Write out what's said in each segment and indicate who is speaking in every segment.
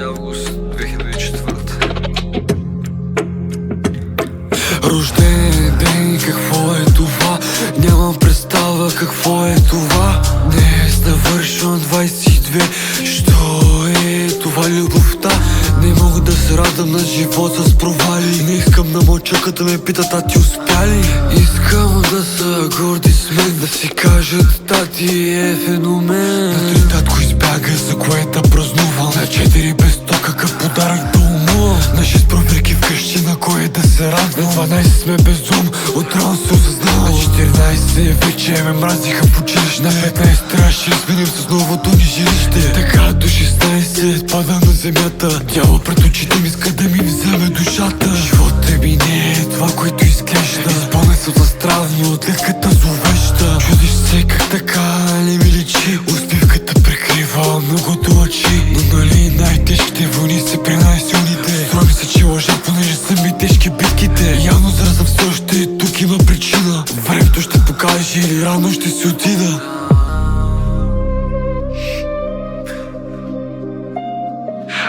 Speaker 1: Август 2004.
Speaker 2: Рожден ден, какво е това? Нямам представа какво е това. Днес навършвам 22. Що е това любовта? Не мога да се радвам на живот с провали. Не искам да мълча, като ме питат: а ти успя ли? Искам да са горди с мен, да си кажат: тати е феномен. На 3 татко избяга, за което празнувам. На 4 без то, какъв подарък да умувам. На 6 проверки вкъщи, на кое да се радвам. На 12 сме без ум, отрано се осъзнавам. На 14 вече ме мразиха в училище. На 15 трябваше изменим с новото ни жилище. Така до 16 пада на земята. Дявол пред очите ми иска да ми вземе душата. Живота ми не е това, което изглежда. Изпълнен се от странни, от леката зловеща. Чудиш се как така не ми личи. Усмивката прикрива многото очи. Но нали най-тежките войни са при най-силните. Строми се, че лъжа, понеже са ми тежки битките. Явно зараза все още тук има причина. Времето ще покаже или рано ще си отида.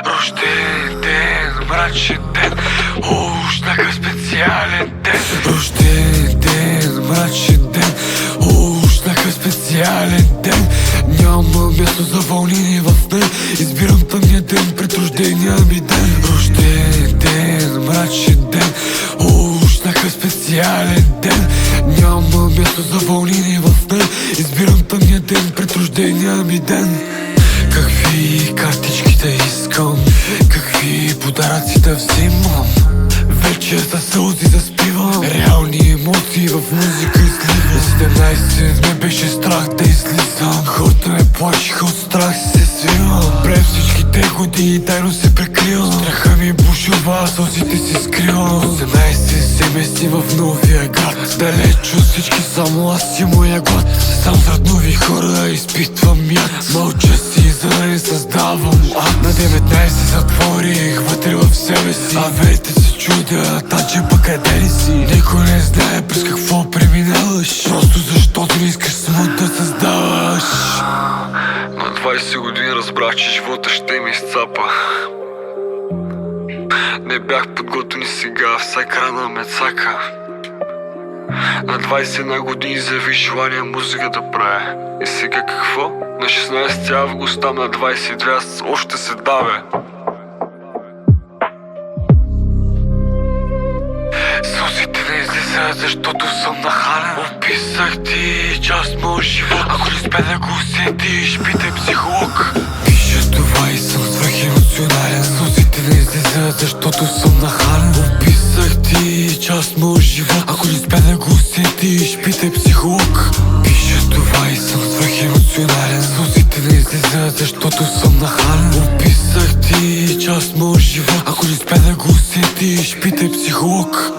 Speaker 2: Рожден ден, мрачен ден, уж такъв специален ден. Рожден ден, мрачен ден, уж такъв специален ден. Няма място за вълнение в мен. Избирам тъмния ден пред рождения ми ден. Рожден ден, мрачен ден, уж такъв специален ден. Няма място за вълнение в мен. Избирам тъмния ден пред рождения ми ден. Какви картички да искам, какви подаръци да взимам. Вече за сълзи заспивам, реални емоции в музика изливам. 17 ме беше страх да излизам. Хората ме плашиха, от страх се свивам. През всичките години тайно се прикривам. Страха ми бушува, сълзите си скривам. 18 се мести в новия град. Далеч от всички, само аз и моя глад. Сам зад нови хора изпитвам яд. Мълча си, за да не създавам ад. На 19 затворих вътре в себе си. А верите се чудя, таче пък къде ли си? Никой не знае през какво преминаваш. Просто защото не искаш смут да създаваш.
Speaker 1: На 20 години разбрах, че живота ще ми изцапа. Не бях подготвен и сега всяка рана ме цака. На 21 години заяви желание музика да правя. И сега какво? На 16 август, там на 22 аз още се давя.
Speaker 2: Сълзите не излизат, защото съм нахален. Описах ти част моя живот. Ако не успя да го усетиш, питай психолог. Пиша това и съм свръхемоционален. Сълзите не излизат, защото съм нахален. Описах ти част моя живот. Ако не успя да го усетиш, питай психолог. Пиша това и съм свръхемоционален. Сълзите не излизат, защото съм нахален. Описах ти част моя живот. Ако не успя да го усетиш, питай психолог.